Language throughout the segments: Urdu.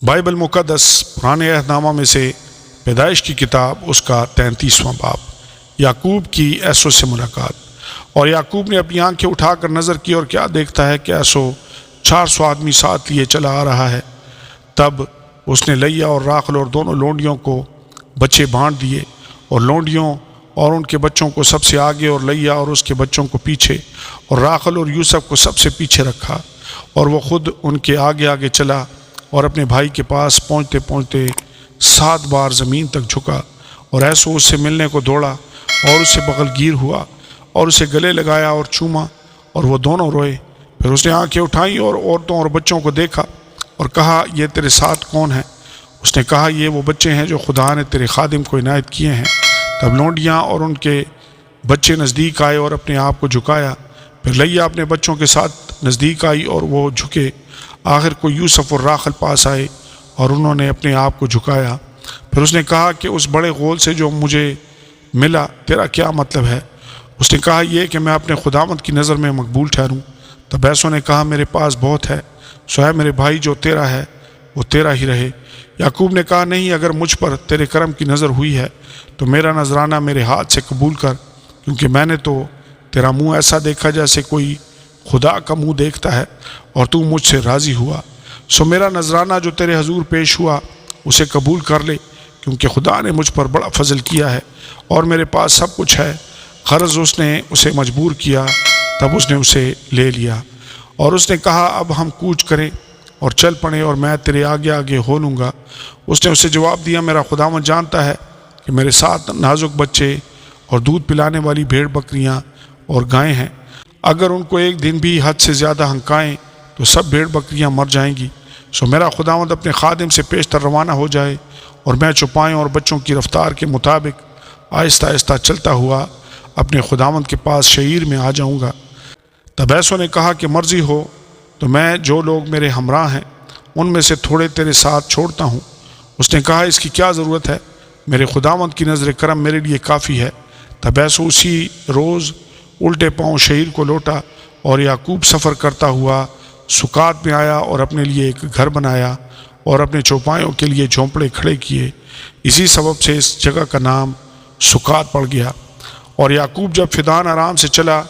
بائبل مقدس پرانے عہد نامہ میں سے پیدائش کی کتاب اس کا 33واں باب، یعقوب کی ایسو سے ملاقات۔ اور یعقوب نے اپنی آنکھیں اٹھا کر نظر کی اور کیا دیکھتا ہے کہ ایسو 400 آدمی ساتھ لیے چلا آ رہا ہے۔ تب اس نے لیا اور راخل اور دونوں لونڈیوں کو بچے بانٹ دیے، اور لونڈیوں اور ان کے بچوں کو سب سے آگے اور لیا اور اس کے بچوں کو پیچھے، اور راخل اور یوسف کو سب سے پیچھے رکھا، اور وہ خود ان کے آگے آگے چلا اور اپنے بھائی کے پاس پہنچتے پہنچتے 7 بار زمین تک جھکا، اور ایسو اس سے ملنے کو دوڑا اور اس سے بغل گیر ہوا اور اسے گلے لگایا اور چوما، اور وہ دونوں روئے۔ پھر اس نے آنکھیں اٹھائیں اور عورتوں اور بچوں کو دیکھا اور کہا، یہ تیرے ساتھ کون ہیں؟ اس نے کہا، یہ وہ بچے ہیں جو خدا نے تیرے خادم کو عنایت کیے ہیں۔ تب لونڈیاں اور ان کے بچے نزدیک آئے اور اپنے آپ کو جھکایا۔ پھر لیا اپنے بچوں کے ساتھ نزدیک آئی اور وہ جھکے۔ آخر کو یوسف اور راخل پاس آئے اور انہوں نے اپنے آپ کو جھکایا۔ پھر اس نے کہا کہ اس بڑے غول سے جو مجھے ملا تیرا کیا مطلب ہے؟ اس نے کہا، یہ کہ میں اپنے خداوند کی نظر میں مقبول ٹھہروں۔ تب ایسو نے کہا، میرے پاس بہت ہے، سو ہے میرے بھائی جو تیرا ہے وہ تیرا ہی رہے۔ یعقوب نے کہا، نہیں، اگر مجھ پر تیرے کرم کی نظر ہوئی ہے تو میرا نذرانہ میرے ہاتھ سے قبول کر، کیونکہ میں نے تو تیرا منہ ایسا دیکھا جیسے کوئی خدا کا منہ دیکھتا ہے، اور تو مجھ سے راضی ہوا۔ سو میرا نذرانہ جو تیرے حضور پیش ہوا اسے قبول کر لے، کیونکہ خدا نے مجھ پر بڑا فضل کیا ہے اور میرے پاس سب کچھ ہے۔ غرض اس نے اسے مجبور کیا، تب اس نے اسے لے لیا۔ اور اس نے کہا، اب ہم کوچ کریں اور چل پڑیں، اور میں تیرے آگے آگے ہو لوں گا۔ اس نے اسے جواب دیا، میرا خداوند جانتا ہے کہ میرے ساتھ نازک بچے اور دودھ پلانے والی بھیڑ بکریاں اور گائیں ہیں۔ اگر ان کو ایک دن بھی حد سے زیادہ ہنکائیں تو سب بھیڑ بکریاں مر جائیں گی۔ سو میرا خداوند اپنے خادم سے پیشتر روانہ ہو جائے، اور میں چوپایوں اور بچوں کی رفتار کے مطابق آہستہ آہستہ چلتا ہوا اپنے خداوند کے پاس شعیر میں آ جاؤں گا۔ تب ایسو نے کہا کہ مرضی ہو تو میں جو لوگ میرے ہمراہ ہیں ان میں سے تھوڑے تیرے ساتھ چھوڑتا ہوں۔ اس نے کہا، اس کی کیا ضرورت ہے؟ میرے خداوند کی نظر کرم میرے لیے کافی ہے۔ تب ایسو اسی روز الٹے پاؤں شعیر کو لوٹا، اور یعقوب سفر کرتا ہوا سکات میں آیا اور اپنے لیے ایک گھر بنایا اور اپنے چوپایوں کے لیے جھونپڑے کھڑے کیے۔ اسی سبب سے اس جگہ کا نام سکات پڑ گیا۔ اور یعقوب جب فدان آرام سے چلا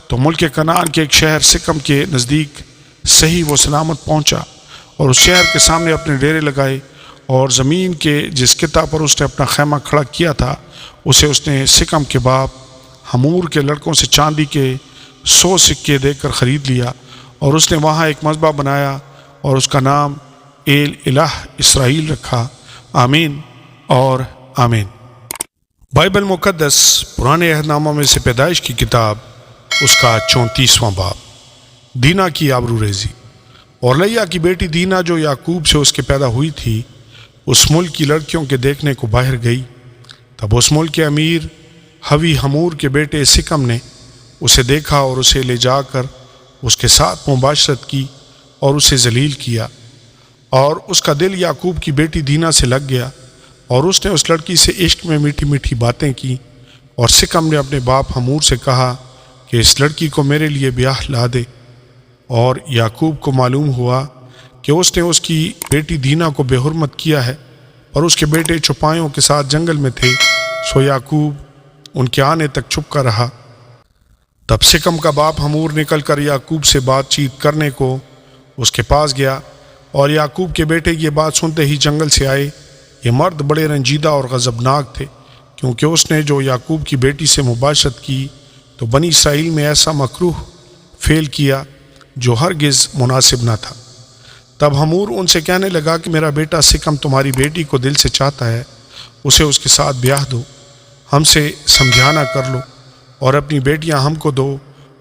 تو ملک کنعان کے ایک شہر سکم کے نزدیک صحیح و سلامت پہنچا، اور اس شہر کے سامنے اپنے ڈیرے لگائے، اور زمین کے جس قطعہ پر اس نے اپنا خیمہ کھڑا کیا تھا اسے اس نے سکم کے باپ حمور کے لڑکوں سے چاندی کے 100 سکے دے کر خرید لیا، اور اس نے وہاں ایک مذبح بنایا اور اس کا نام ایل الہ اسرائیل رکھا۔ آمین اور آمین۔ بائبل مقدس پرانے عہد نامہ میں سے پیدائش کی کتاب اس کا 34واں باب، دینا کی آبرو ریزی۔ اور لیا کی بیٹی دینا جو یعقوب سے اس کے پیدا ہوئی تھی، اس ملک کی لڑکیوں کے دیکھنے کو باہر گئی۔ تب اس ملک کے امیر ہوی حمور کے بیٹے سکم نے اسے دیکھا اور اسے لے جا کر اس کے ساتھ مباشرت کی اور اسے ذلیل کیا، اور اس کا دل یعقوب کی بیٹی دینا سے لگ گیا، اور اس نے اس لڑکی سے عشق میں میٹھی میٹھی باتیں کی۔ اور سکم نے اپنے باپ حمور سے کہا کہ اس لڑکی کو میرے لیے بیاہ لا دے۔ اور یعقوب کو معلوم ہوا کہ اس نے اس کی بیٹی دینا کو بے حرمت کیا ہے، اور اس کے بیٹے چوپایوں کے ساتھ جنگل میں تھے، سو یعقوب ان کے آنے تک چھپ کر رہا۔ تب سکم کا باپ حمور نکل کر یعقوب سے بات چیت کرنے کو اس کے پاس گیا، اور یعقوب کے بیٹے یہ بات سنتے ہی جنگل سے آئے۔ یہ مرد بڑے رنجیدہ اور غضبناک تھے، کیونکہ اس نے جو یعقوب کی بیٹی سے مباشرت کی تو بنی اسرائیل میں ایسا مکروہ فعل کیا جو ہرگز مناسب نہ تھا۔ تب حمور ان سے کہنے لگا کہ میرا بیٹا سکم تمہاری بیٹی کو دل سے چاہتا ہے، اسے اس کے ساتھ بیاہ دو، ہم سے سمجھانا کر لو، اور اپنی بیٹیاں ہم کو دو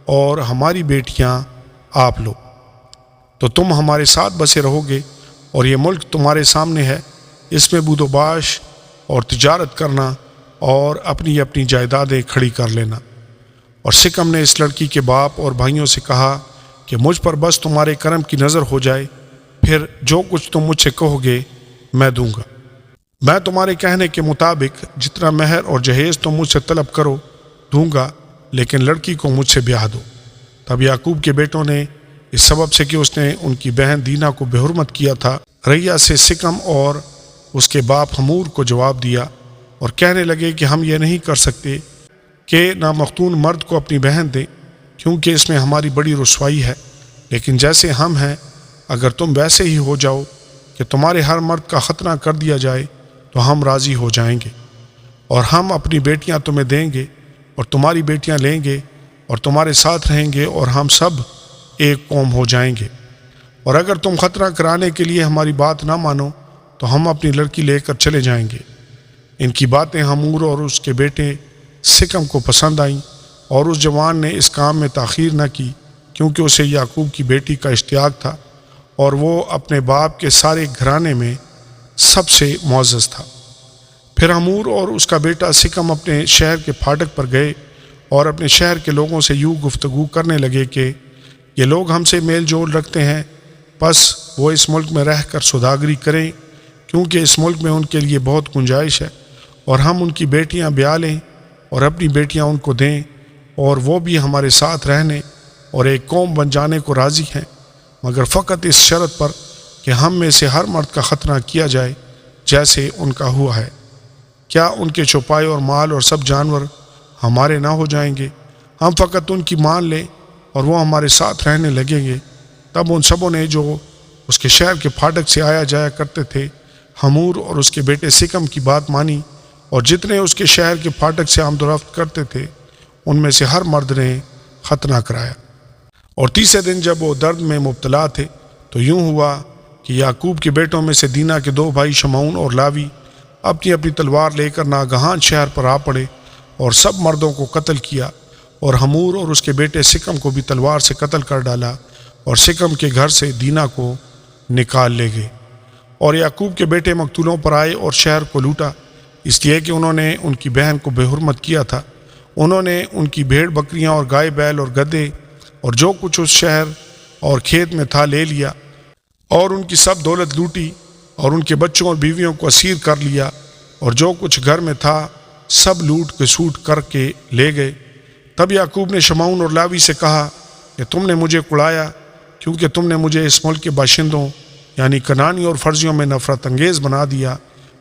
اور ہماری بیٹیاں آپ لو، تو تم ہمارے ساتھ بسے رہو گے، اور یہ ملک تمہارے سامنے ہے، اس میں بود و باش اور تجارت کرنا اور اپنی اپنی جائیدادیں کھڑی کر لینا۔ اور سکم نے اس لڑکی کے باپ اور بھائیوں سے کہا کہ مجھ پر بس تمہارے کرم کی نظر ہو جائے، پھر جو کچھ تم مجھ سے کہو گے میں دوں گا۔ میں تمہارے کہنے کے مطابق جتنا مہر اور جہیز تم مجھ سے طلب کرو دوں گا، لیکن لڑکی کو مجھ سے بیاہ دو۔ تب یعقوب کے بیٹوں نے اس سبب سے کہ اس نے ان کی بہن دینا کو بے حرمت کیا تھا ریا سے سکم اور اس کے باپ حمور کو جواب دیا اور کہنے لگے کہ ہم یہ نہیں کر سکتے کہ نامختون مرد کو اپنی بہن دیں، کیونکہ اس میں ہماری بڑی رسوائی ہے، لیکن جیسے ہم ہیں اگر تم ویسے ہی ہو جاؤ کہ تمہارے ہر مرد کا ختنہ کر دیا جائے تو ہم راضی ہو جائیں گے، اور ہم اپنی بیٹیاں تمہیں دیں گے اور تمہاری بیٹیاں لیں گے اور تمہارے ساتھ رہیں گے، اور ہم سب ایک قوم ہو جائیں گے۔ اور اگر تم ختنہ کرانے کے لیے ہماری بات نہ مانو تو ہم اپنی لڑکی لے کر چلے جائیں گے۔ ان کی باتیں حمور اور اس کے بیٹے سکم کو پسند آئیں، اور اس جوان نے اس کام میں تاخیر نہ کی، کیونکہ اسے یعقوب کی بیٹی کا اشتیاق تھا، اور وہ اپنے باپ کے سارے گھرانے میں سب سے معزز تھا۔ پھر حمور اور اس کا بیٹا سکم اپنے شہر کے پھاٹک پر گئے اور اپنے شہر کے لوگوں سے یوں گفتگو کرنے لگے کہ یہ لوگ ہم سے میل جول رکھتے ہیں، بس وہ اس ملک میں رہ کر سوداگری کریں، کیونکہ اس ملک میں ان کے لیے بہت گنجائش ہے، اور ہم ان کی بیٹیاں بیاہ لیں اور اپنی بیٹیاں ان کو دیں، اور وہ بھی ہمارے ساتھ رہنے اور ایک قوم بن جانے کو راضی ہیں، مگر فقط اس شرط پر کہ ہم میں سے ہر مرد کا ختنہ کیا جائے جیسے ان کا ہوا ہے۔ کیا ان کے چوپائے اور مال اور سب جانور ہمارے نہ ہو جائیں گے؟ ہم فقط ان کی مان لیں اور وہ ہمارے ساتھ رہنے لگیں گے۔ تب ان سبوں نے جو اس کے شہر کے پھاٹک سے آیا جایا کرتے تھے حمور اور اس کے بیٹے سکم کی بات مانی، اور جتنے اس کے شہر کے پھاٹک سے آمد و رفت کرتے تھے ان میں سے ہر مرد نے ختنہ کرایا۔ اور تیسرے دن جب وہ درد میں مبتلا تھے تو یوں ہوا کہ یعقوب کے بیٹوں میں سے دینا کے دو بھائی شمعون اور لاوی اپنی اپنی تلوار لے کر ناگہان شہر پر آ پڑے اور سب مردوں کو قتل کیا، اور حمور اور اس کے بیٹے سکم کو بھی تلوار سے قتل کر ڈالا، اور سکم کے گھر سے دینا کو نکال لے گئے۔ اور یعقوب کے بیٹے مقتولوں پر آئے اور شہر کو لوٹا، اس لیے کہ انہوں نے ان کی بہن کو بے حرمت کیا تھا۔ انہوں نے ان کی بھیڑ بکریاں اور گائے بیل اور گدھے اور جو کچھ اس شہر اور کھیت میں تھا لے لیا، اور ان کی سب دولت لوٹی، اور ان کے بچوں اور بیویوں کو اسیر کر لیا، اور جو کچھ گھر میں تھا سب لوٹ کے سوٹ کر کے لے گئے۔ تب یعقوب نے شمعون اور لاوی سے کہا کہ تم نے مجھے کڑایا، کیونکہ تم نے مجھے اس ملک کے باشندوں یعنی کنعانی اور فرزیوں میں نفرت انگیز بنا دیا،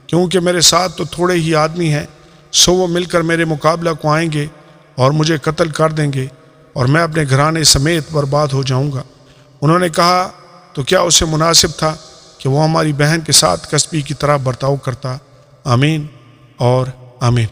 کیونکہ میرے ساتھ تو تھوڑے ہی آدمی ہیں، سو وہ مل کر میرے مقابلہ کو آئیں گے اور مجھے قتل کر دیں گے، اور میں اپنے گھرانے سمیت برباد ہو جاؤں گا۔ انہوں نے کہا تو کیا اسے مناسب تھا کہ وہ ہماری بہن کے ساتھ کسبی کی طرح برتاؤ کرتا؟ آمین اور آمین۔